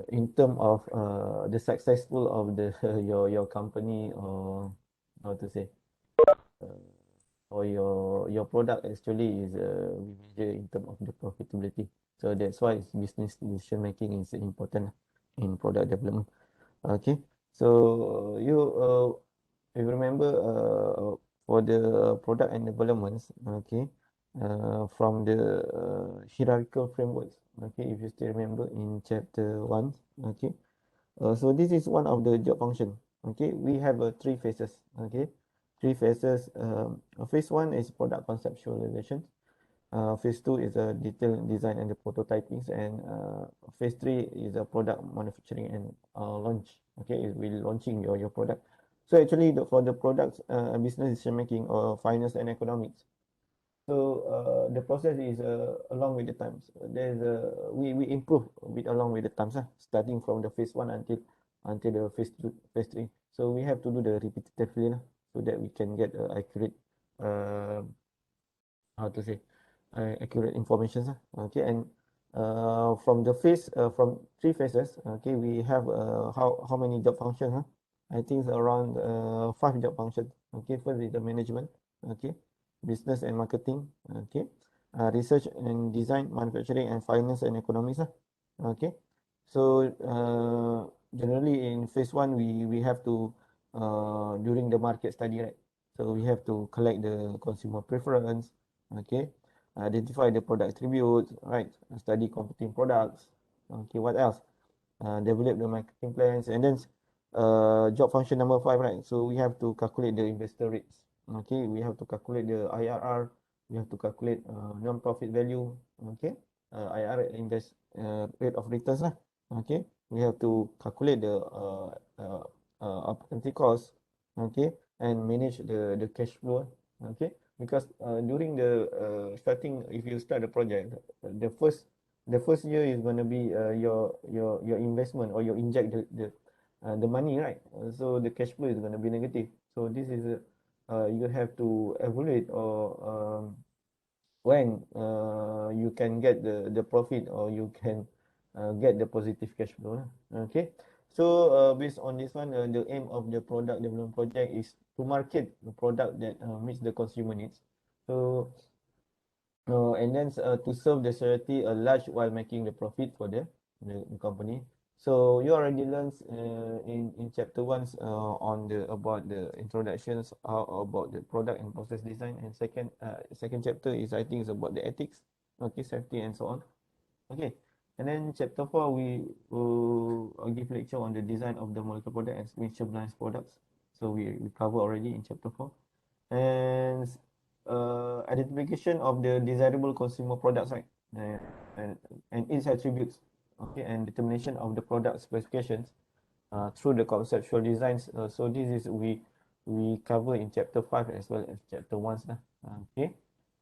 in term of the successful of the your company, or how to say, uh, or your product actually is we measure in term of the profitability. So that's why business decision making is important in product development. Okay, so you remember for the product and developments, okay, from the hierarchical frameworks, okay, if you still remember in chapter 1, okay. So this is one of the job function. Okay, we have three phases. Okay, three phases. Phase one is product conceptualization. Phase two is a detailed design and the prototyping, and phase three is a product manufacturing and launch. Okay, is really launching your product. So actually, for the products, business decision making or finance and economics. So the process is along with the times. There's we improve a bit along with the times, starting from the phase one until the phase three. So we have to do the repetitively so that we can get accurate uh, how to say accurate information. Okay, and from three phases, okay, we have how many job functions? I think it's around five job functions. Okay, first is the management. Okay, business and marketing. Okay, research and design, manufacturing and finance and economics. Okay, so generally in phase one we have to during the market study, right? So we have to collect the consumer preference. Okay, identify the product attributes, right? Study competing products. Okay, what else? Develop the marketing plans, and then job function number 5, right? So we have to calculate the investor rates. Okay, we have to calculate the IRR. We have to calculate non-profit value. Okay, IRR, invest rate of returns lah. Okay, we have to calculate the opportunity cost. Okay, and manage the cash flow. Okay, because during the starting, if you start the project, the first year is going to be your investment, or you inject the money, right? So the cash flow is going to be negative. So this is you have to evaluate, or when you can get the profit, or you can get the positive cash flow. Okay, so based on this one, the aim of the product development project is to market the product that meets the consumer needs. So and then to serve the society a large while making the profit for the company. So you already learned in chapter one on the about the introductions, about the product and process design, and second chapter is, I think, is about the ethics, okay, safety and so on. Okay, and then chapter 4 we will give lecture on the design of the molecular product and miniaturized products. So we cover already in chapter 4, and identification of the desirable consumer products, right? And, and its attributes, okay, and determination of the product specifications through the conceptual designs. So this is we cover in chapter 5 as well as chapter 1. Okay,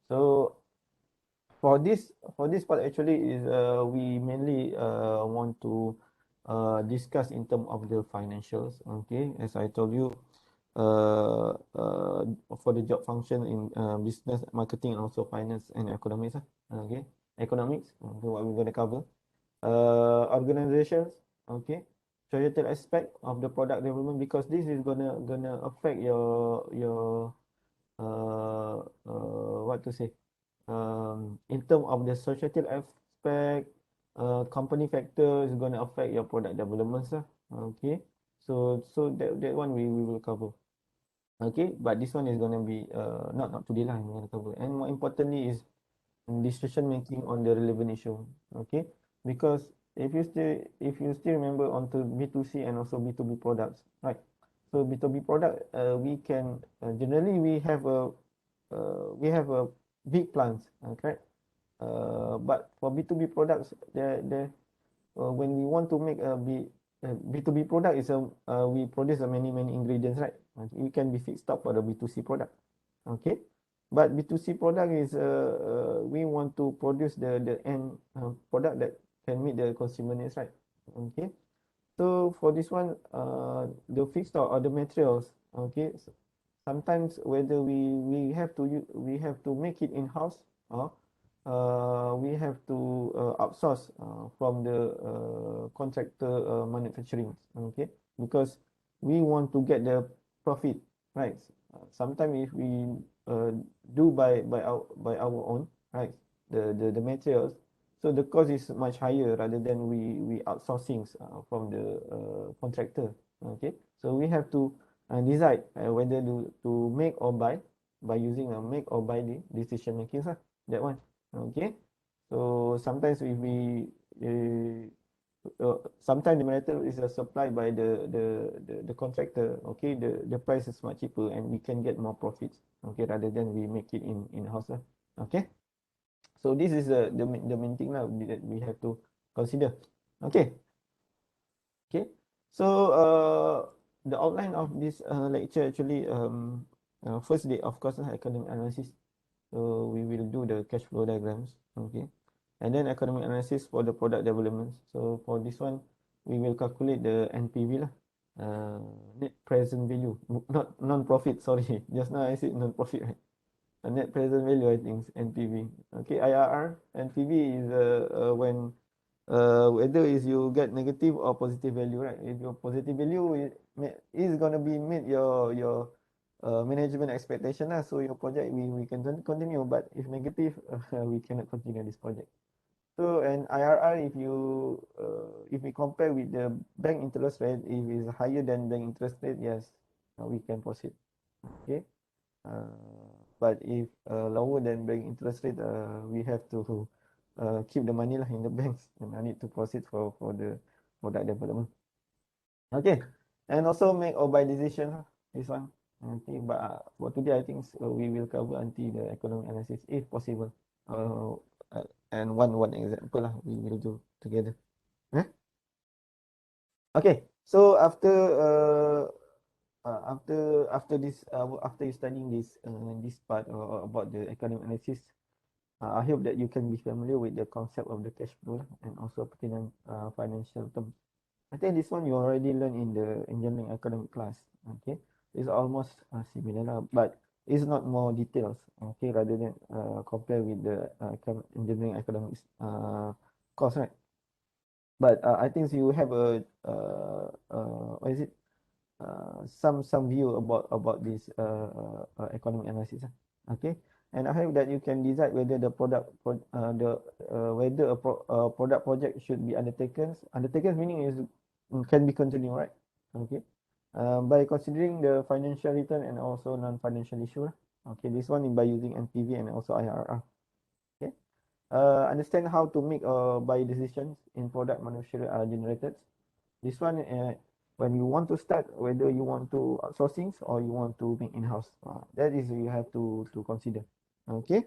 so for this part actually is we mainly want to discuss in terms of the financials. Okay, as I told you, uh, uh, for the job function in business, marketing, and also finance and economics. Okay, economics. Okay, what we're going to cover. Organizations. Okay, societal aspect of the product development, because this is gonna affect your what to say, in terms of the societal aspect, company factor is going to affect your product developments. Okay, so that one we will cover. Okay, but this one is going to be not today lah, we're going to cover. And more importantly is decision making on the relevant issue. Okay, because if you still remember onto B2C and also B2B products, right? So B2B product, we can generally we have a big plants, correct? But for B2B products, there when we want to make B2B product is we produce many ingredients, right? It can be fixed up for the B2C product. Okay, but B2C product is we want to produce the end product that can meet the consumer needs, right? Okay, so for this one, the fixed or the materials, okay, sometimes whether we have to make it in house, or we have to outsource from the contractor manufacturing, okay, because we want to get the profit, right? Sometimes if we uh, do by our own, right, the materials, so the cost is much higher rather than we outsourcing from the contractor, okay. So we have to decide whether to make or buy by using a make or buy the decision making, that one. Okay, so sometimes if we sometimes the material is supplied by the contractor. Okay, the price is much cheaper and we can get more profits. Okay, rather than we make it in house lah. Okay, so this is the main thing lah that we have to consider. Okay, okay. So the outline of this lecture actually first day of course academic analysis. So we will do the cash flow diagrams. Okay. And then economic analysis for the product development. So for this one, we will calculate the NPV lah, net present value, not non-profit. Sorry, just now I said non-profit, right? Net present value, I think, is NPV. Okay, IRR, NPV is when whether is you get negative or positive value, right? If your positive value is gonna be meet your management expectation lah, so your project we can continue. But if negative, we cannot continue this project. So an IRR, if we compare with the bank interest rate, if it's higher than bank interest rate, yes, we can proceed. Okay. But if lower than bank interest rate, we have to keep the money lah in the banks, and I need to proceed for the product development. Okay, and also make or buy decision lah. This one. Okay, but for today I think we will cover until the economic analysis if possible. Uh, and one example lah we will do together. Okay, so after this after you studying this part about the economic analysis, I hope that you can be familiar with the concept of the cash flow and also pertinent financial terms. I think this one you already learned in the engineering economic class. Okay, it's almost similar lah, but it's not more details. Okay, rather than compare with the engineering economics course, right? But I think you have a what is it? Some view about this economic analysis. Okay, and I hope that you can decide whether the whether a product project should be undertaken. Undertaken meaning is can be continued, right? Okay, by considering the financial return and also non-financial issue. Okay, this one by using NPV and also IRR. Okay, understand how to make buy decisions in product manufacturer generated. This one, when you want to start, whether you want to outsourcing or you want to make in-house, that is you have to consider. Okay.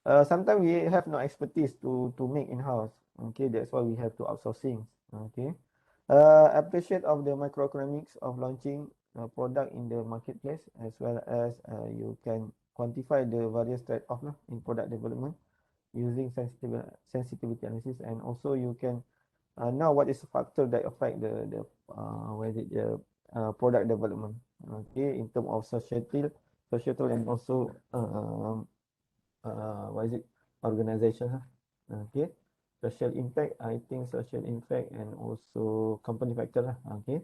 Sometimes we have no expertise to make in-house. Okay, that's why we have to outsourcing. Okay. Appreciate of the microeconomics of launching a product in the marketplace, as well as you can quantify the various trade-off in product development using sensitivity analysis, and also you can now what is the factor that affect the where is it the product development, okay, in terms of societal and also what is it organization, okay, social impact, I think social impact and also company factor lah, okay.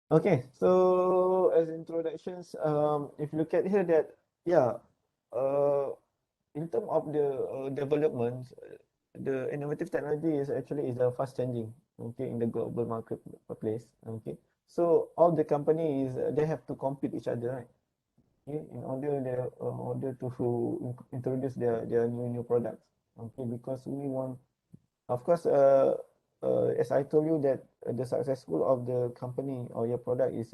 Okay, so as introductions, if you look at here that, yeah, in terms of the development, the innovative technology is actually fast changing, okay, in the global marketplace, okay. So all the companies they have to compete each other, right? Okay, in order to introduce their new products, okay, because we want, of course, as I told you that the successful of the company or your product is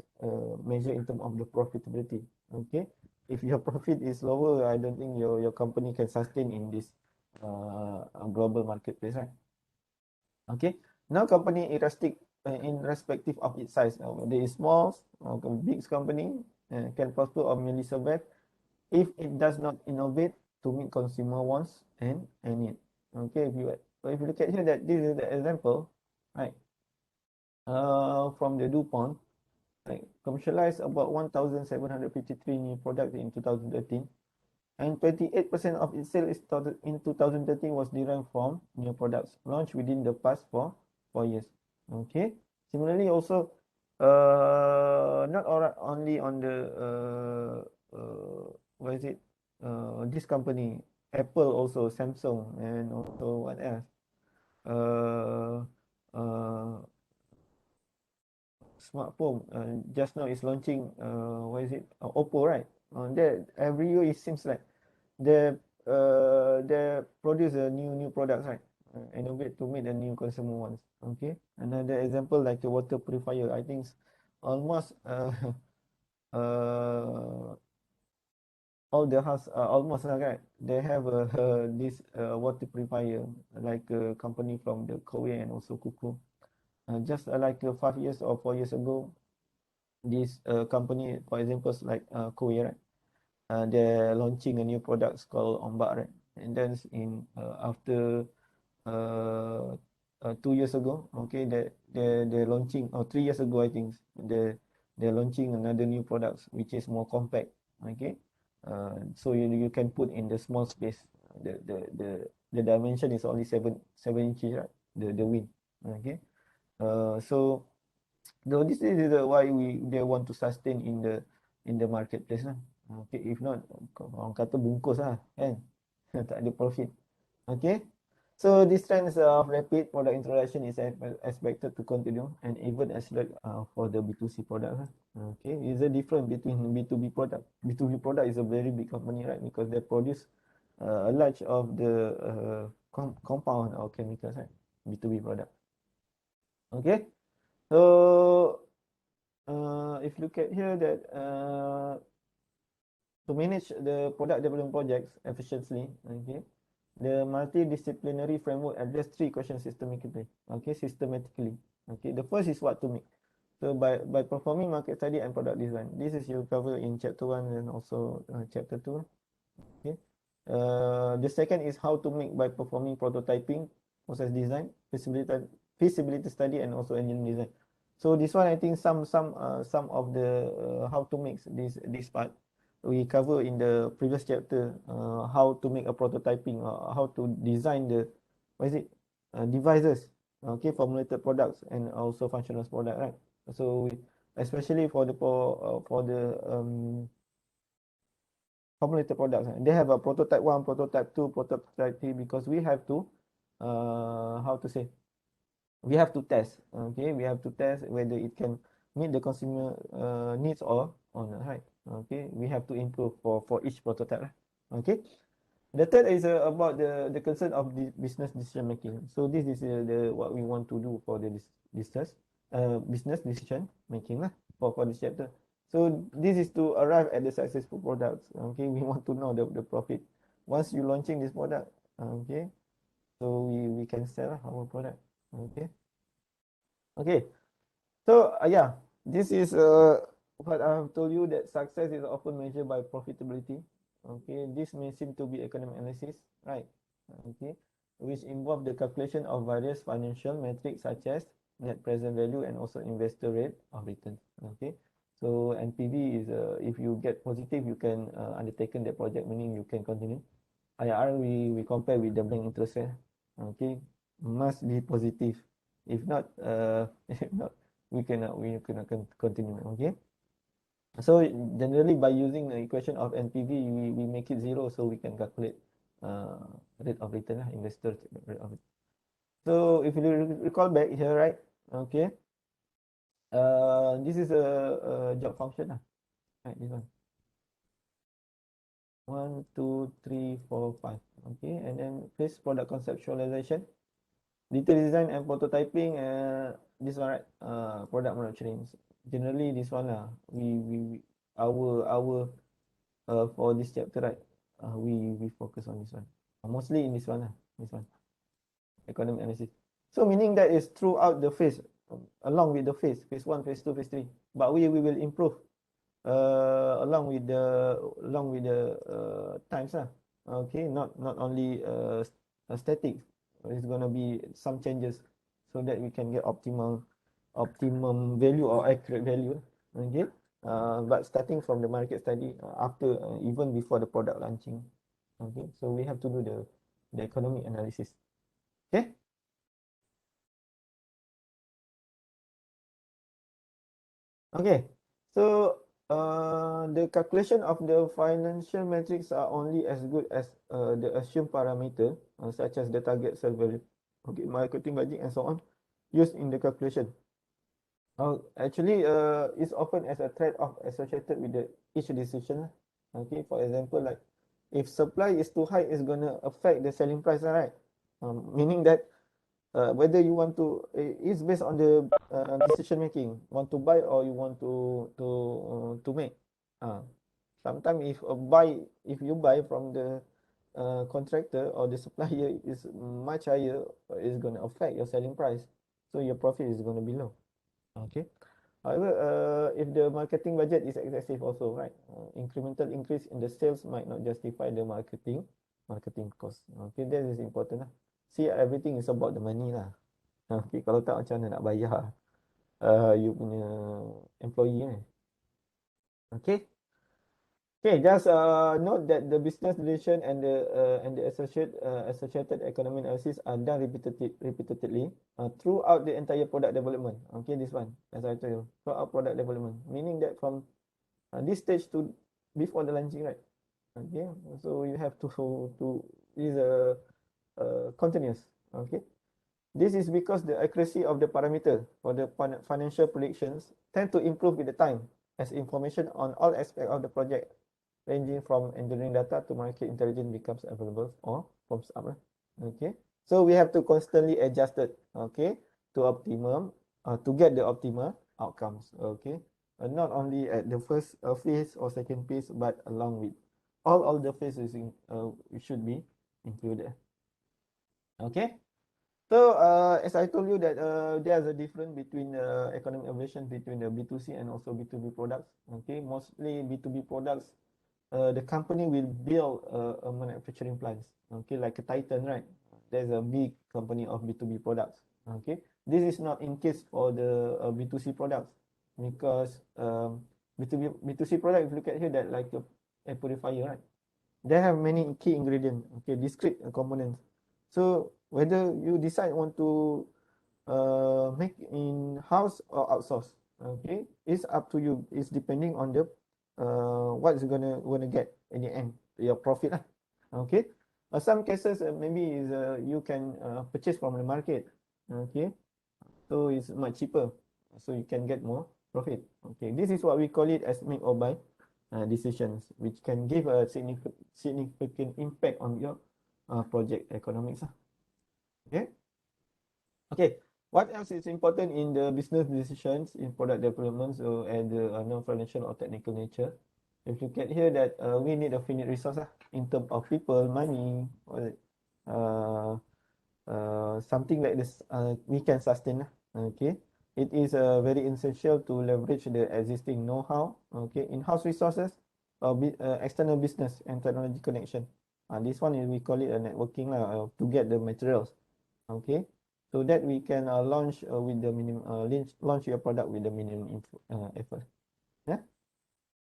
measured in terms of the profitability. Okay, if your profit is lower, I don't think your company can sustain in this global marketplace, right? Okay, now company in respective of its size, whether it's small or big company, can prosper or merely survive if it does not innovate to meet consumer wants and need. Okay, if you look at here that this is the example, right? From the DuPont, like commercialized about 1,753 new products in 2013. and 28% of its sales in 2013 was derived from new products launched within the past 4 years. Okay. Similarly, also, not only on the what is it? This company, Apple, also Samsung, and also what else? Uh, uh, Smartphone. Just now is launching. What is it? Oppo, right? That every year it seems like they produce a new products, right? Innovate to meet the new consumer ones. Okay. Another example like a water purifier. I think almost uh, all the house almost right. They have this water purifier like a company from the Korea and also Kuku. Just like 5 years or 4 years ago, this company, for example, like Korea, right? They're launching a new products called Ombak, right? And then after 2 years ago, okay, they're launching, or 3 years ago, I think, they're launching another new products which is more compact, okay. So you can put in the small space. The dimension is only 7 inches, right? The wing, okay. So no, this is why they want to sustain in the marketplace lah. Okay, if not, orang kata bungkus lah, kan? Tak ada profit. Okay, so this trends of rapid product introduction is expected to continue and even accelerate for the B2C product lah. Okay, is a difference between B2B product. B2B product is a very big company, right? Because they produce a large of the compound or chemicals, right? B2B product. Okay, so if you look at here that to manage the product development projects efficiently, okay, the multidisciplinary framework address three questions systematically. Okay, systematically. Okay, the first is what to make. So by performing market study and product design, this is you cover in chapter 1 and also chapter 2. Okay. The second is how to make by performing prototyping, process design, feasibility study, and also engineering design. So this one, I think some of the how to make this part we cover in the previous chapter. How to make a prototyping, how to design the what is it devices, okay, formulated products and also functional product, right? So especially for the formulated products, they have a prototype 1, prototype 2, prototype 3, because we have to how to say, we have to test. Okay, we have to test whether it can meet the consumer needs or not, right? Okay, we have to improve for each prototype. Okay, the third is about the concern of the business decision making. So this is the what we want to do for the business decision making lah for this chapter. So this is to arrive at the successful products. Okay, we want to know the profit once you launching this product. Okay, so we can sell our product. Okay. Okay. So yeah, this is what I've told you, that success is often measured by profitability. Okay, this may seem to be economic analysis, right? Okay, which involve the calculation of various financial metrics such as net present value and also investor rate of return. Okay, so NPV is if you get positive, you can undertaken that project, meaning you can continue. IRR we compare with the bank interest rate. Okay, must be positive. If not, if not, we cannot continue. Okay. So generally by using the equation of NPV, we make it zero so we can calculate rate of return, investor rate of return. So if you recall back here, right? Okay. This is a job function, right? This one. 1, 2, 3, 4, 5. Okay, and then phase product conceptualization, detail design and prototyping. This one, right? Product manufacturing. Generally, this one lah. We our for this chapter, right? We focus on this one. Mostly in this one lah. This one, economic analysis. So meaning that is throughout the phase, along with the phase 1, phase 2, phase 3. But we will improve along with the times lah. Okay, not only static. It's gonna be some changes so that we can get optimum value or accurate value. Okay. but starting from the market study after even before the product launching. Okay, so we have to do the economic analysis. Okay. Okay, so the calculation of the financial metrics are only as good as the assumed parameter, such as the target sales value, okay, marketing budget, and so on, used in the calculation. Actually, it's often as a trade-off associated with each decision. Okay, for example, like if supply is too high, it's gonna affect the selling price, right? Meaning that whether you want to, it's based on the decision making, want to buy or you want to make. Sometimes if you buy from the contractor or the supplier is much higher, it's going to affect your selling price, so your profit is going to be low. Okay. However, if the marketing budget is excessive also, right? Incremental increase in the sales might not justify the marketing cost. Okay, that is important lah. See, everything is about the money lah. Okay, kalau tak macam mana nak bayar you punya employee ni. Okay. Okay, just note that the business decision and the associated economic analysis are done repeatedly throughout the entire product development. Okay, this one, as I told you, throughout product development, meaning that from this stage to before the launching, right? Okay, so you have to is continuous. Okay, this is because the accuracy of the parameter for the financial predictions tend to improve with the time as information on all aspects of the project, ranging from engineering data to market intelligence, becomes available or pops up. Okay, so we have to constantly adjust it. Okay, to optimum to get the optimal outcomes. Okay, not only at the first phase or second phase, but along with all the phases should be included. Okay. So, as I told you that there's a difference between economic evaluation between the B2C and also B2B products. Okay, mostly B2B products, the company will build a manufacturing plants. Okay, like a Titan, right? There's a big company of B2B products. Okay, this is not in case for the B2C products, because B2C product, if you look at here, that like a air purifier, right? They have many key ingredients, okay, discrete components. So whether you decide want to make in house or outsource, okay, it's up to you. It's depending on the what is gonna get in the end, your profit lah. Okay, some cases maybe is you can purchase from the market, okay, so it's much cheaper, so you can get more profit. Okay, this is what we call it as make or buy decisions, which can give a significant impact on your project economics. Okay. Okay. What else is important in the business decisions in product development, so and the non-financial or technical nature? If you get here that we need a finite resource in terms of people, money, or something like this we can sustain. Okay. It is very essential to leverage the existing know-how, okay, in-house resources or external business and technology connection. This one is we call it a networking to get the materials. Okay, so that we can launch with the minimum launch your product with the minimum effort. Yeah.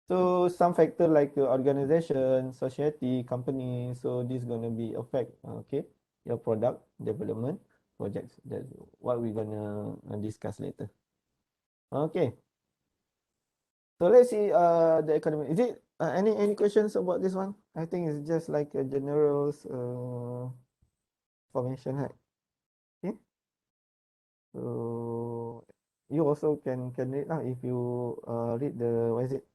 So some factor like organization, society, company. So this gonna be affect okay your product development projects. That's what we're gonna discuss later. Okay. So let's see the economy. Is it any questions about this one? I think it's just like a general formation, right? Okay. So you also can read now if you read the what is it,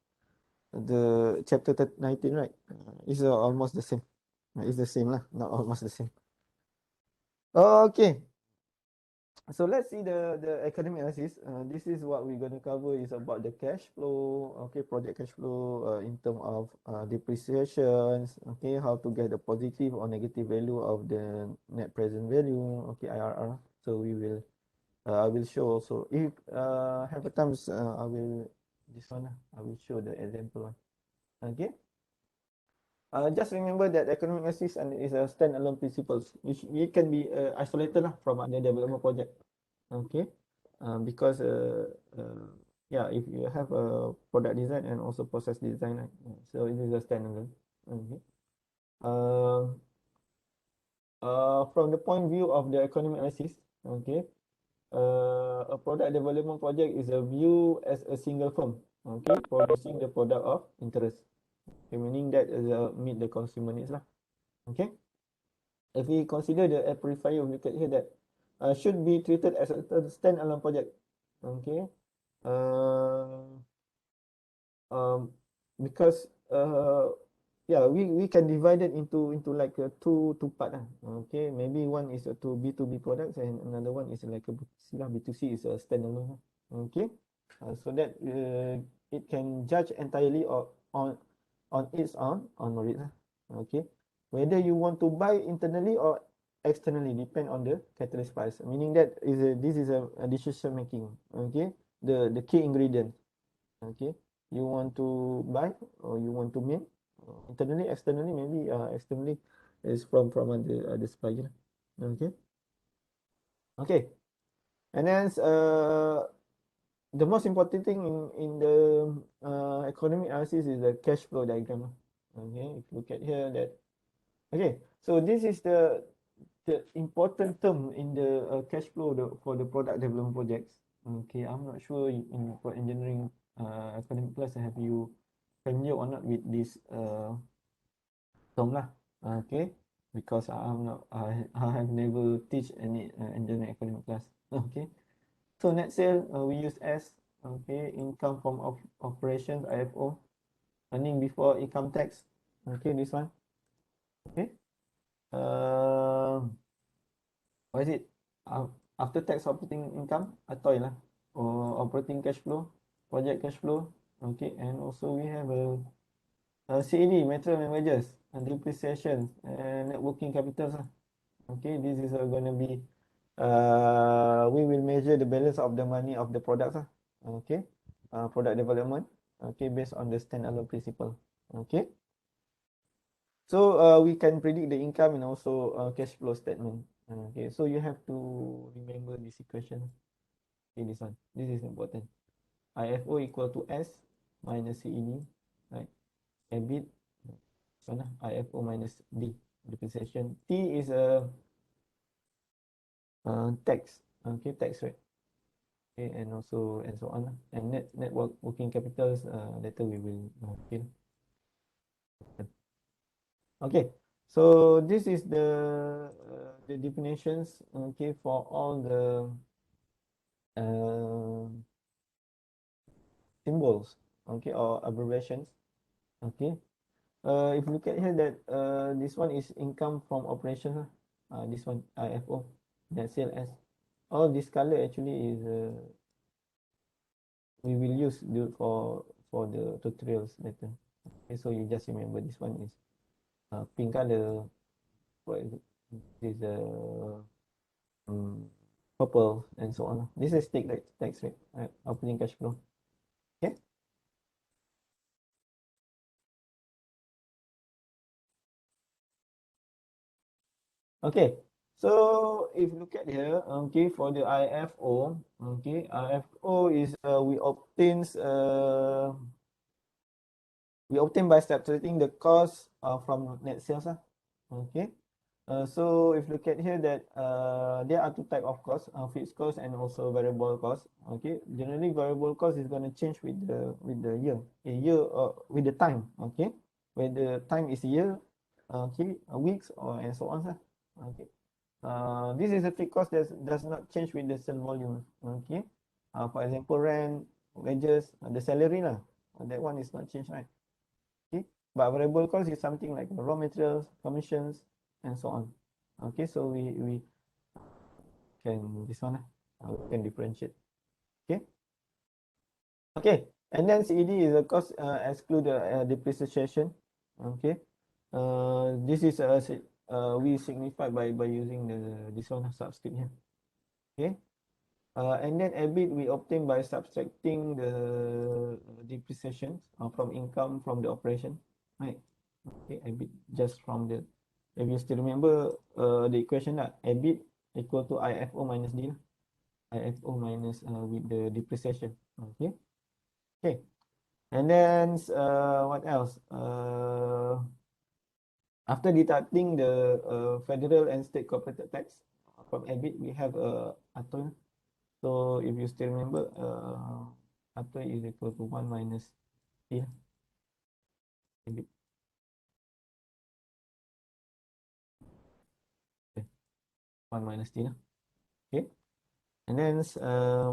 the chapter 19, right? It's almost the same. It's the same lah, not almost the same. Okay. So let's see the academic analysis. This is what we're going to cover is about the cash flow. Okay, project cash flow in terms of depreciations. Okay, how to get the positive or negative value of the net present value. Okay, IRR. So we will I will show also if have a times I will this one I will show the example one. Okay. Just remember that economic analysis is a standalone principles, which it can be isolated from other development project. Okay, because yeah, if you have a product design and also process design, right? So it is a standalone. Okay. Uh, from the point of view of the economic analysis, okay, a product development project is a view as a single firm, okay, producing the product of interest, okay, meaning that meet the consumer needs lah. Okay. If we consider the air purifier, we look at here that should be treated as a standalone project. Okay. Uh, um, because yeah, we can divide it into like two part lah. Okay, maybe one is a B2B products and another one is like a B2C lah. B2C is a standalone. Okay, so that it can judge entirely or on its own on merit lah. Okay, whether you want to buy internally or externally depend on the catalyst price. Meaning that this is a decision making. Okay, the key ingredient. Okay, you want to buy or you want to make internally, externally, maybe externally is from the supplier. Okay. Okay, and then the most important thing in the economic analysis is the cash flow diagram. Okay, if you look at here that, okay, so this is the important term in the cash flow for the product development projects. Okay, I'm not sure for engineering academic class have you familiar or not with this term lah. Okay, because I have never teach any engineering academic class. Okay, so net sale we use as, okay, income from operations, IFO, earning before income tax. Okay, this one. Okay. Uh, what is it? After tax operating income, atau lah, or operating cash flow, project cash flow. Okay, and also we have a CAD, material and wages, and depreciation, and net working capital. Okay, this is going to be, we will measure the balance of the money of the products. Okay, product development. Okay, based on the standalone principle. Okay. So we can predict the income and also cash flow statement. Okay, so you have to remember this equation. Okay, this one. This is important. IFO equal to S minus CED, right? EBIT, so IFO minus D, depreciation. T is a tax. Okay, tax rate. Okay, and also and so on. And network working capitals. Later we will. Okay. Okay, so this is the definitions, okay, for all the uh, symbols, okay, or abbreviations. Okay, if you look at here that this one is income from operations, this one IFO, net sale as. All this color actually is we will use for the tutorials later. Okay, so you just remember this one is pink color. What is it? This is purple and so on. This is tax rate, right? Operating cash flow. Okay. Okay. So if you look at here, okay, for the IFO, okay, IFO is we obtain by subtracting the cost from net sales. Okay. So if you look at here that there are two type of costs, fixed cost and also variable cost. Okay, generally variable cost is going to change with the year, with the time. Okay, where the time is year, okay, weeks or and so on. Okay, this is a fixed cost that does not change with the sale volume. Okay, for example, rent, wages, the salary lah, that one is not changed, right? Okay, but variable cost is something like raw materials, commissions, and so on. Okay, so we can this one we can differentiate. Okay. Okay, and then CED is a cost exclude the depreciation. Okay, this is we signify by using this one subscript here. Okay, and then EBIT we obtain by subtracting the depreciation from income from the operation, right? Okay, EBIT just from the, if you still remember the equation that EBIT equal to IFO minus D, IFO minus with the depreciation. Okay, Okay. And then what else? After deducting the federal and state corporate tax from EBIT, we have ATOI. So if you still remember, ATOI is equal to 1 minus T. EBIT. Okay. 1 minus T. Okay. And then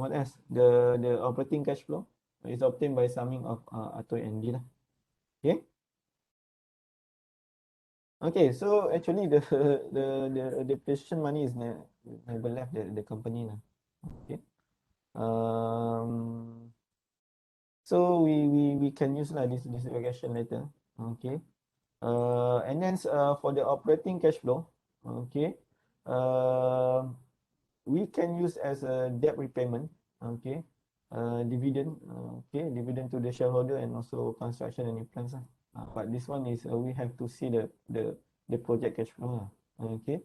what else? The operating cash flow is obtained by summing of ATOI and D. Okay. Okay, so actually the position money is never left the company now. Okay. Um, so we can use like this regression later. Okay. And then for the operating cash flow, okay, uh, we can use as a debt repayment. Okay. Dividend. Okay, dividend to the shareholder and also construction and new plans. But this one is we have to see the project cash flow. Okay.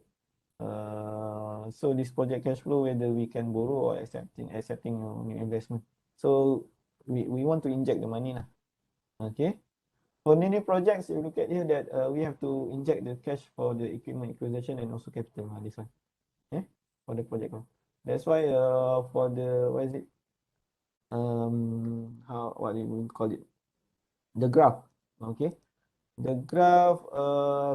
So this project cash flow, whether we can borrow or accepting new investment. So we want to inject the money lah. Okay. For new projects, you look at here that we have to inject the cash for the equipment acquisition and also capital. This one. Okay. For the project one. That's why for the what is it? What do you call it? The graph. Okay. The graph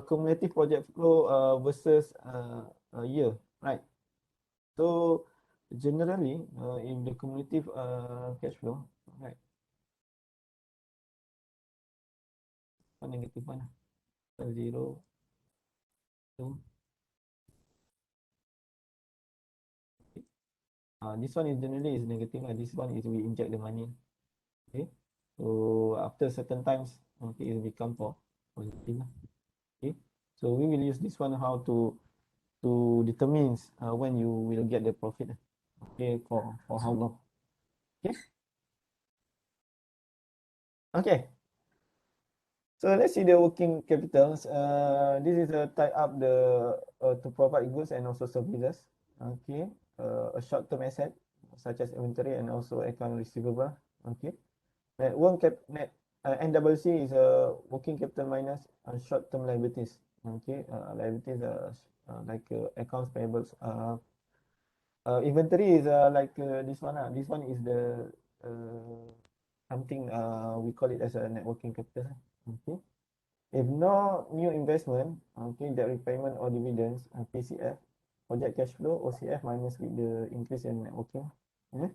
cumulative project flow versus a year, right? So generally, if the cumulative cash flow, right, one negative one, zero, two. This one is generally is negative, and this one is we inject the money. Okay, so after certain times, okay, it will become positive. Okay, so we will use this one how to determine when you will get the profit. Okay, for how long? Okay, okay. So let's see the working capitals. This is a tie up the to provide goods and also services. Okay, a short-term asset such as inventory and also account receivable. Okay, net NWC is a working capital minus short-term liabilities. Okay, liabilities like accounts payables. Inventory is like this one. This one is the something we call it as a net working capital. Okay. If no new investment, okay, debt repayment or dividends, PCF, project cash flow, OCF minus with the increase in networking. Okay.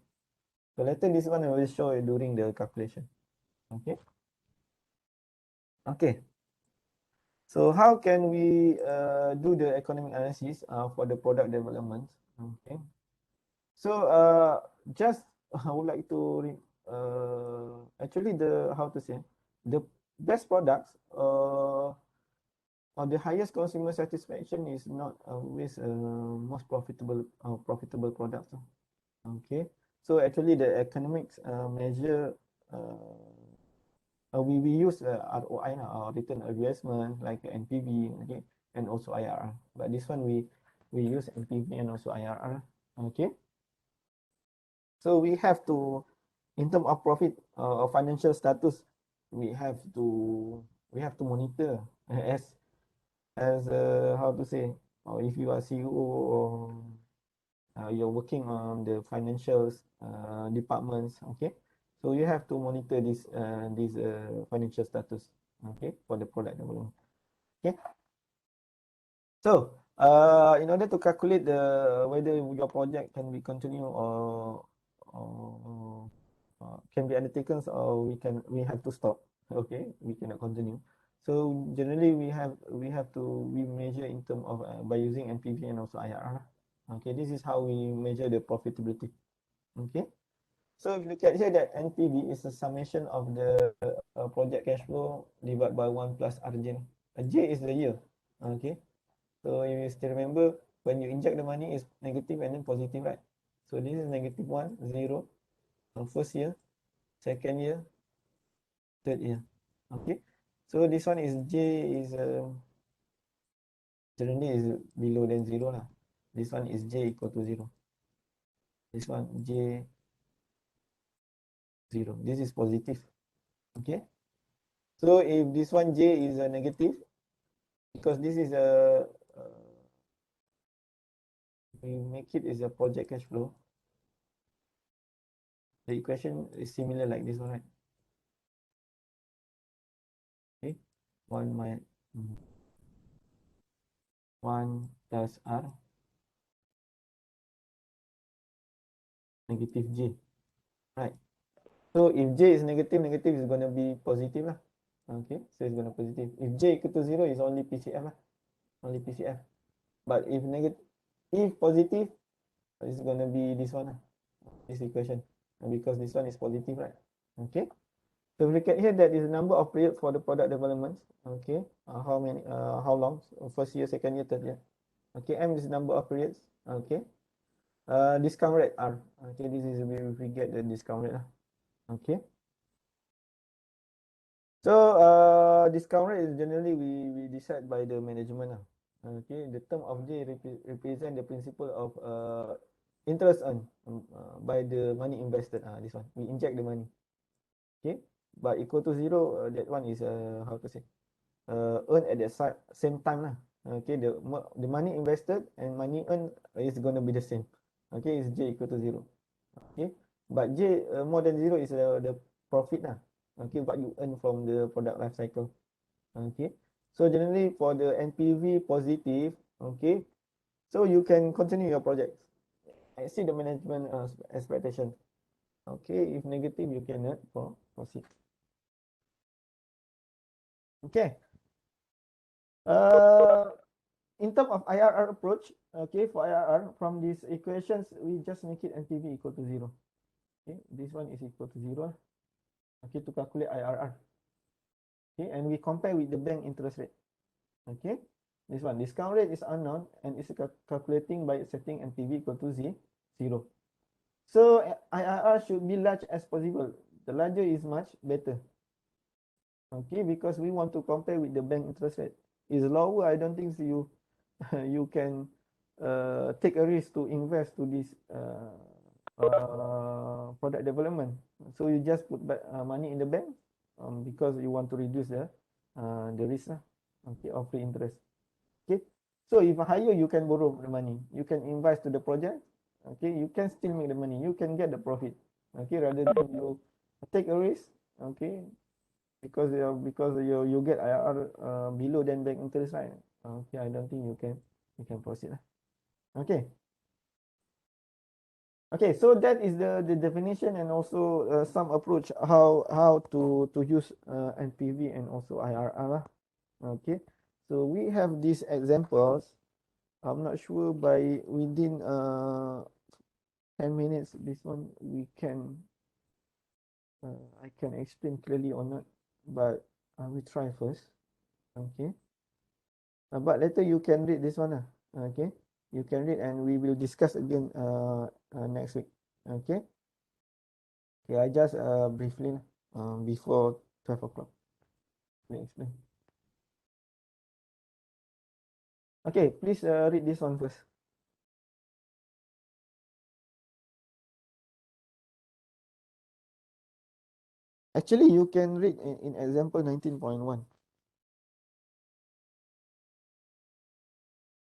So later this one I will show you during the calculation. Okay. Okay. So how can we do the economic analysis for the product development? Okay. So just I would like to actually the how to say the best products or the highest consumer satisfaction is not always most profitable products. Okay, so actually the economics measure we use ROI return on investment like NPV, okay, and also IRR. But this one we use NPV and also IRR. Okay, so we have to in terms of profit or financial status, we have to monitor as how to say, or if you are CEO or you're working on the financials departments, okay, so you have to monitor this financial status, okay, for the product development. Okay, so in order to calculate the whether your project can be continue or can be undertaken or we have to stop. Okay, we cannot continue. So generally we measure in terms of by using NPV and also IRR. Okay, this is how we measure the profitability. Okay, so if you look at here that NPV is a summation of the project cash flow divided by 1 plus RJ. J is the year. Okay, so if you still remember when you inject the money is negative and then positive, right? So this is negative 1, 0, first year, second year, third year. Okay, so this one is J is generally is below than 0 lah. This one is J equal to 0. This one J 0. This is positive. Okay. So if this one J is a negative, because this is a, we make it as a project cash flow. The equation is similar like this one, right? Okay. 1 minus 1 plus R negative J. Right. So if J is negative, negative is going to be positive lah. Okay. So it's going to positive. If J equal to 0 is only PCF lah. Only PCF. But if negative, if positive, it's going to be this one lah. This equation. Because this one is positive, right? Okay. So if we look at here, that is the number of periods for the product developments. Okay. How many, how long? First year, second year, third year. Okay. M is the number of periods. Okay. Discount rate R. Okay. This is where we get the discount rate. Okay. So discount rate is generally we decide by the management. Okay. The term of J represent the principle of interest earned by the money invested. This one. We inject the money. Okay. But equal to 0, that one is how to say? Earned at the same time lah. Okay, the money invested and money earned is going to be the same. Okay, is J equal to 0. Okay, but J more than 0 is the profit lah. Okay, what you earn from the product life cycle. Okay, so generally for the NPV positive, okay, so you can continue your project. I see the management expectation. Okay, if negative, you cannot proceed. Okay. In terms of IRR approach, okay, for IRR, from these equations, we just make it NPV equal to 0. Okay, this one is equal to 0. Okay, to calculate IRR. Okay, and we compare with the bank interest rate. Okay, this one, discount rate is unknown and it's calculating by setting NPV equal to 0. So IRR should be large as possible. The larger is much better. Okay, because we want to compare with the bank interest rate. Is lower, I don't think so you can take a risk to invest to this product development. So you just put back money in the bank because you want to reduce the risk okay, of the interest. Okay, so if higher, you can borrow the money, you can invest to the project. Okay, you can still make the money, you can get the profit. Okay, rather than you take a risk. Okay, because you get IRR below than bank interest, right? Okay, I don't think you can proceed. Okay. Okay, so that is the definition and also some approach how to use NPV and also IRR. Okay, so we have these examples. I'm not sure by within 10 minutes this one we can I can explain clearly or not, but I will try first. Okay, but later you can read this one. Okay, you can read and we will discuss again next week. Okay. Okay, I just briefly before 12 o'clock. Let me explain. Okay, please read this one first. Actually, you can read in example 19.1.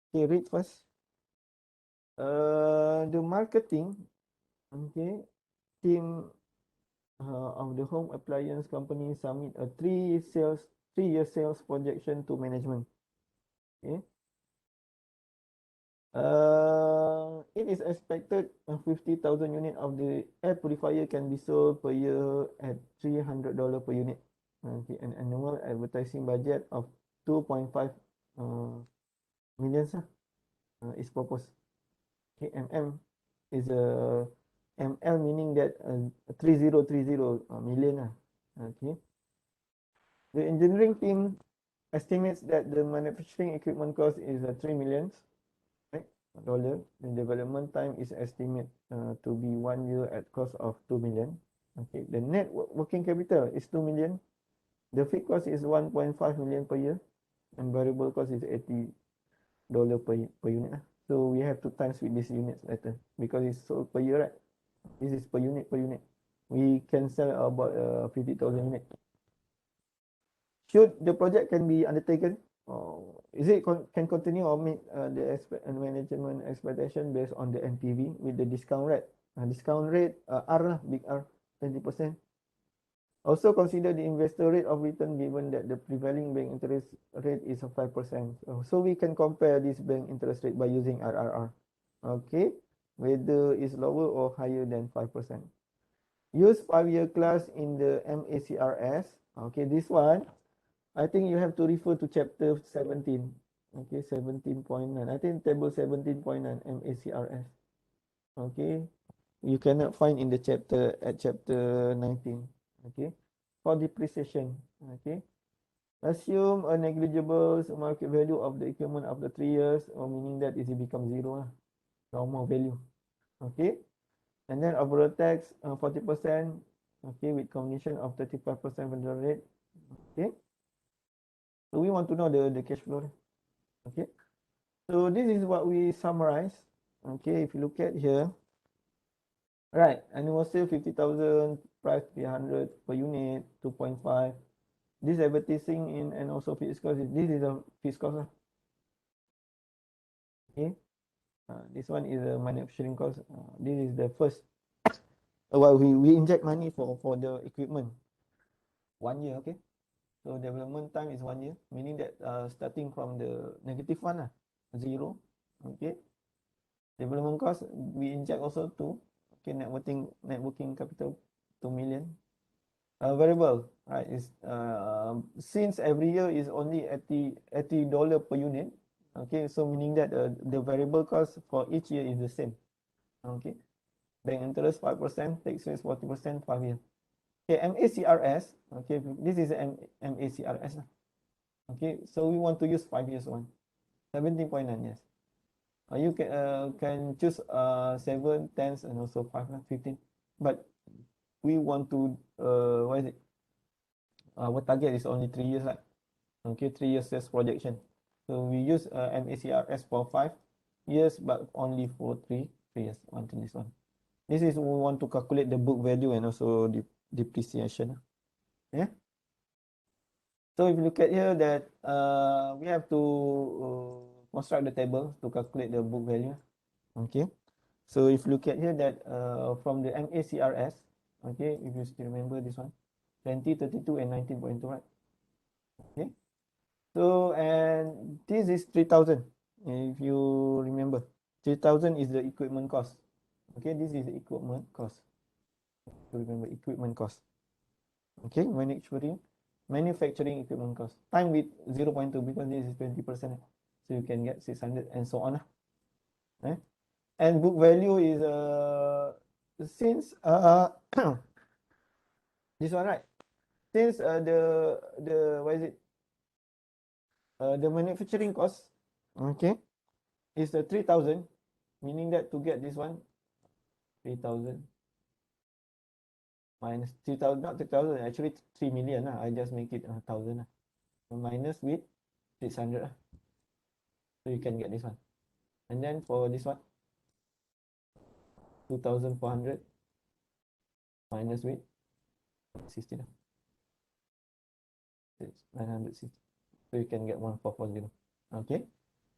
Okay, read first. The marketing, okay, team of the home appliance company submit a 3-year sales projection to management. Okay. It is expected 50,000 unit of the air purifier can be sold per year at $300 per unit. Okay, an annual advertising budget of 2.5 million is proposed. Okay, MM is a ML meaning that 3030 million. Okay, the engineering team estimates that the manufacturing equipment cost is 3 million. Dollar. The development time is estimated to be 1 year at cost of 2 million. Okay, the net working capital is 2 million. The fixed cost is 1.5 million per year, and variable cost is $80 per unit. So we have to times with this units later because it's sold per year, right? This is per unit per unit. we can sell about 50,000 units. Should the project can be undertaken, is it can continue or meet the management expectation based on the NPV with the discount rate? Discount rate R lah, big R, 20%. Also consider the investor rate of return given that the prevailing bank interest rate is 5%. So we can compare this bank interest rate by using RRR. Okay, whether it's lower or higher than 5%. Use 5-year class in the MACRS. Okay, this one, I think you have to refer to chapter 17. Okay, 17.9. I think table 17.9 MACRS. Okay, you cannot find in the chapter at chapter 19. Okay, for depreciation. Okay, assume a negligible market value of the equipment after 3 years, or meaning that it becomes zero, normal value. Okay, and then overall tax 40%. Okay, with combination of 35% federal rate. Okay, so we want to know the cash flow. Okay, so this is what we summarize. Okay, if you look at here, right, annual sale 50,000, price 300 per unit, 2.5. This advertising in and also fixed cost. This is a fixed cost. Okay, this one is a manufacturing cost. This is the first. Well, we inject money for the equipment. 1 year. Okay, so development time is 1 year, meaning that starting from the negative one, zero. Okay, development cost we inject also 2. Okay, networking capital 2 million. Variable, right, is since every year is only $80 per unit. Okay, so meaning that the variable cost for each year is the same. Okay, bank interest 5%, tax rate 40%, 5 years. Okay, MACRS. Okay, this is MACRS. Okay, so we want to use 5 years one. 17.9 years. You can choose 7, 10, and also 5, 15. But we want to what is it? Our target is only 3 years, right? Okay, 3 years sales projection. So we use MACRS for 5 years, but only for 3 years. Until this one. This is we want to calculate the book value and also the depreciation. Yeah. So if you look at here that we have to construct the table to calculate the book value. Okay. So if you look at here that from the MACRS, okay, if you still remember this one, 20, 32, and 19.2, right? Okay. So, and this is 3,000. If you remember, 3,000 is the equipment cost. Okay, this is the equipment cost. To remember, equipment cost. Okay, manufacturing equipment cost. Time with 0.2 because this is 20%. So you can get 600 and so on. And book value is since this one, right? Since the what is it? The manufacturing cost, okay, is 3,000, meaning that to get this one, 3,000 minus 3,000, not 3,000, actually 3 million. I just make it 1,000. Minus with 600. So you can get this one. And then for this one, 2,400 minus with 60. 960. So you can get 1,440. Okay.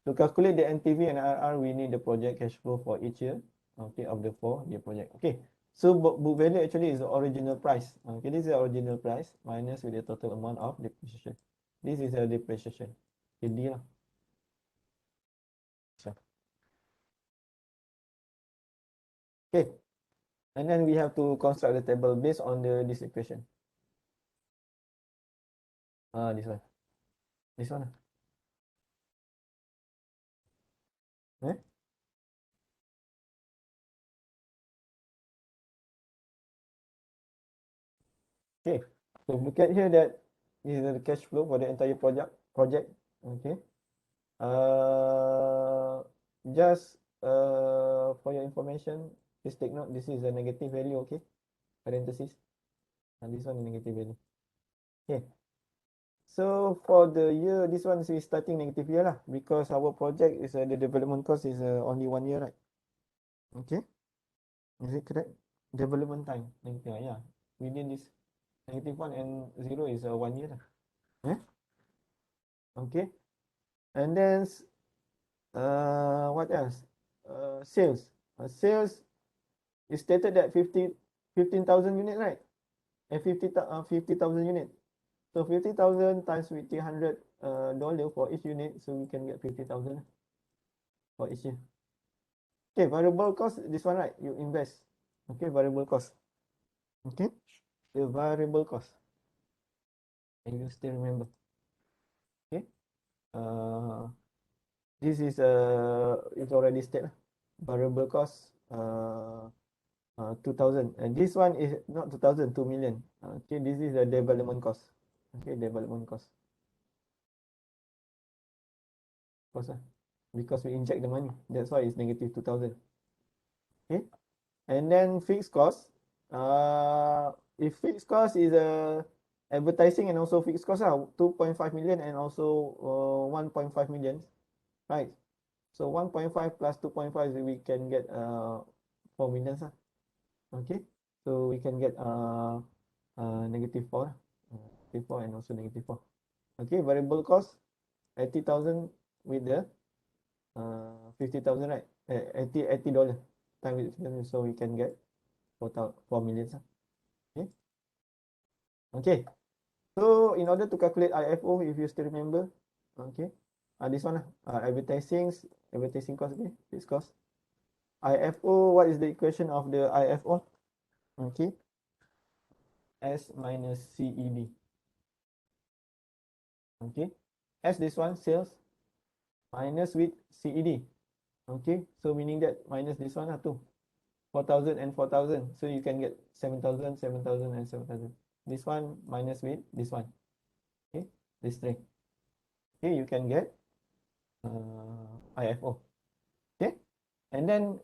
To calculate the NPV and IRR, we need the project cash flow for each year. Okay, of the 4-year project. Okay. So book value actually is the original price. Okay, this is the original price minus with the total amount of depreciation. This is a depreciation. Okay, D lah. So. Okay. And then we have to construct the table based on this equation. This one. This one. Eh? Okay. So look at here that this is the cash flow for the entire project. Okay. Just for your information, please take note. This is a negative value. Okay. Parenthesis. And this one is negative value. Okay. So for the year, this one is starting negative year lah, because our project is the development cost is only 1 year, right? Okay. Is it correct? development time. Negative, yeah. Within this -1 and 0 is 1 year. Eh? Okay. And then what else? Sales. Sales is stated that 15,000 unit, right? And 50,000 unit. So 50,000 times with $300 for each unit, so we can get 50,000 for each year. Okay, variable cost, this one, right? You invest. Okay, variable cost. Okay, the variable cost. And you still remember. Okay. This is it's already stated. Variable cost 2,000. And this one is not 2,000, 2 million. Okay, this is the development cost. Okay, development cost. Cost, because we inject the money. That's why it's negative 2,000. Okay. And then fixed cost. If fixed cost is advertising and also fixed cost 2.5 million and also 1.5 million, right? So 1.5 plus 2.5 we can get 4 million. Okay, so we can get -4, -4 and also -4. Okay, variable cost 80,000 with the 50,000, right? 80 dollar time with 50,000, so we can get 4 million. Okay. Okay. So in order to calculate IFO, if you still remember, okay, this one advertising cost, okay, fixed cost. IFO, what is the equation of the IFO? Okay, S minus CED. Okay, S this one sales minus with CED. Okay, so meaning that minus this one too. 4,000 and 4,000. So you can get 7,000, 7,000 and 7,000. This one minus with this one. Okay, this three. Okay, you can get IFO. Okay, and then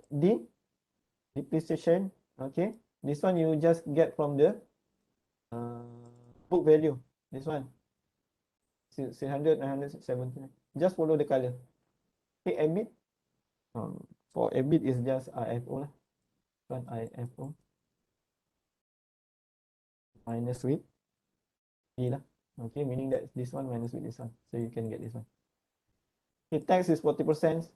depreciation. Okay, this one you just get from the book value. This one 600, 970. Just follow the color. Okay, EBIT. For EBIT is just IFO lah. One IFO minus with E lah. Okay, meaning that this one minus with this one. So you can get this one. Okay, tax is 40%.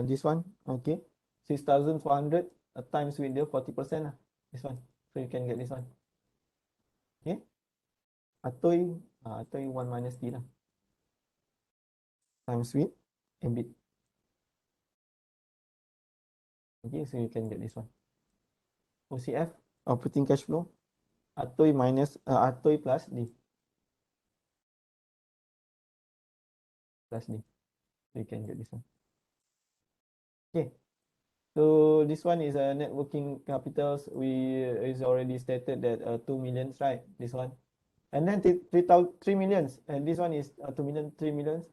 This one, okay, 6,400 times with the 40% lah. This one. So you can get this one. Okay. Atoy 1 minus T lah. Times with EBIT. Okay, so you can get this one. OCF, operating cash flow. Atoy plus D. Plus D. So you can get this one. Okay. So this one is a net working capitals. We is already stated that 2 millions, right? This one. And then 3 millions. And this one is 2 million, 3 millions.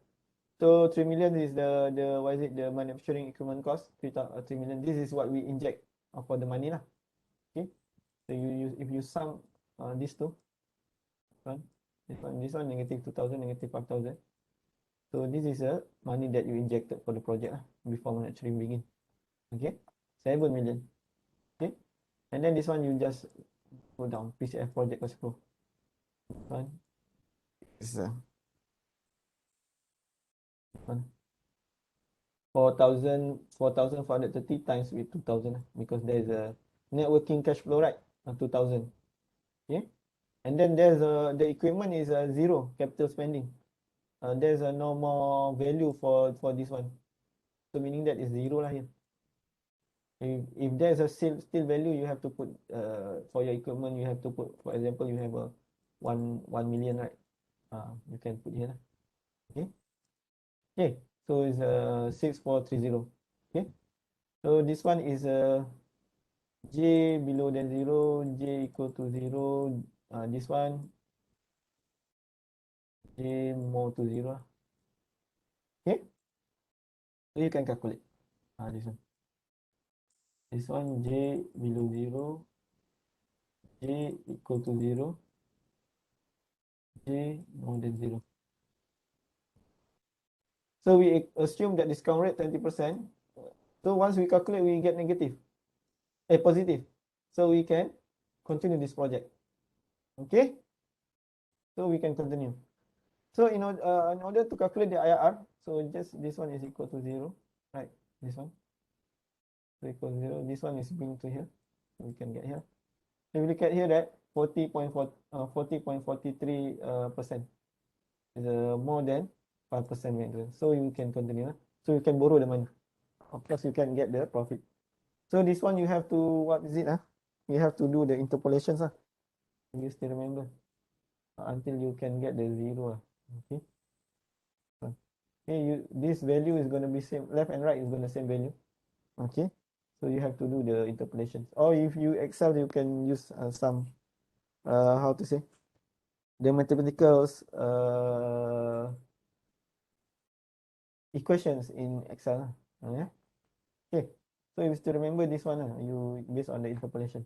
So 3 million is the what is it, the manufacturing equipment cost, 3 million. This is what we inject for the money lah. Okay. So if you sum these two, this one negative 2,000, negative 5,000. So this is the money that you injected for the project before manufacturing begin. Okay, 7 million. Okay, and then this one you just go down PCF project cash flow. One is 4,430 times with 2,000 because there is a net working cash flow, right? 2,000. Okay, and then there's the equipment is zero capital spending. There's no more value for this one, so meaning that is zero lah here. If there's a still value, you have to put for your equipment, you have to put, for example, you have a 1 million, right? You can put here. Okay. Okay. So it's 6430. Okay. So this one is J below than 0, J equal to 0. This one J more to 0. Okay. So you can calculate this one. This one J below 0, J equal to 0, J more than 0. So we assume that discount rate 20%. So once we calculate, we get negative, positive. So we can continue this project. Okay, so we can continue. So in order to calculate the IRR, so just this one is equal to 0, right? This one is equal to 0. This one is being to here. So we can get here. So if you look at here, that 40.43% is more than 5% maintenance. So you can continue. So you can borrow the money. Of course, you can get the profit. So this one you have to, what is it? You have to do the interpolations. You still remember until you can get the 0. Okay. Okay, this value is going to be same. Left and right is going to same value. Okay. So you have to do the interpolations. Or if you Excel, you can use some, how to say, the mathematical equations in Excel. Yeah. Okay. So you still remember this one, you based on the interpolation.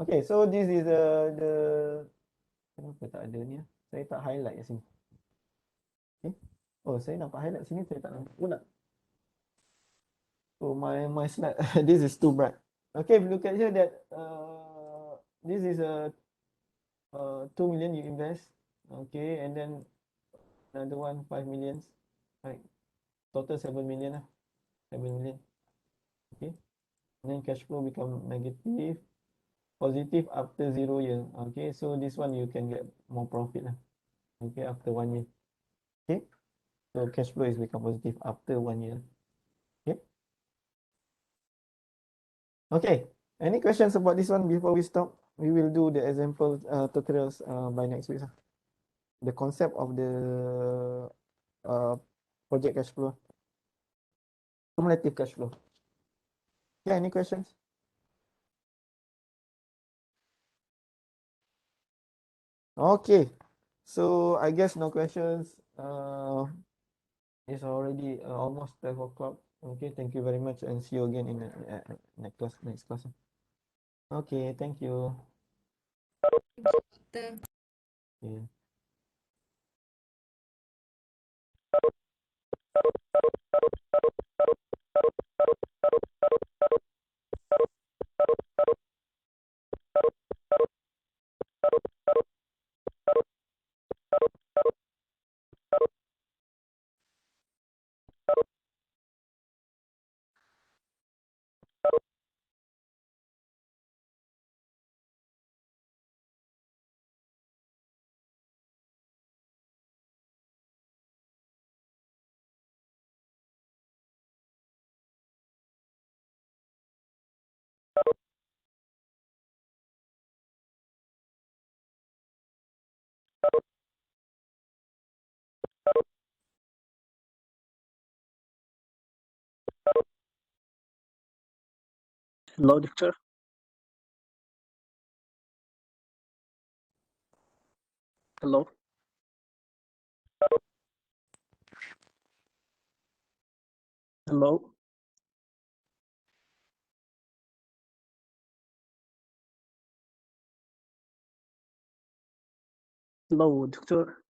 Okay, so this is the kenapa tak ada ni? Saya tak highlight kat sini. Okay. Oh, saya nampak highlight sini, saya tak nampak pula. Oh, my slide. This is too bright. Okay, if you look at here that this is a 2 million you invest. Okay, and then another one 5 million. Right. Total 7 million 7 million. Okay. And then cash flow become negative. Positive after 0 year. Okay, so this one you can get more profit. Okay, after 1 year. Okay. So cash flow is become positive after 1 year. Okay. Okay. Any questions about this one before we stop? We will do the example tutorials by next week. The concept of the project cash flow, cumulative cash flow. Yeah, any questions? Okay. So I guess no questions. It's already almost 12 o'clock. Okay, thank you very much and see you again in the next class. Okay, thank you. Yeah. Hello, doctor. Hello. Hello. Hello, doctor.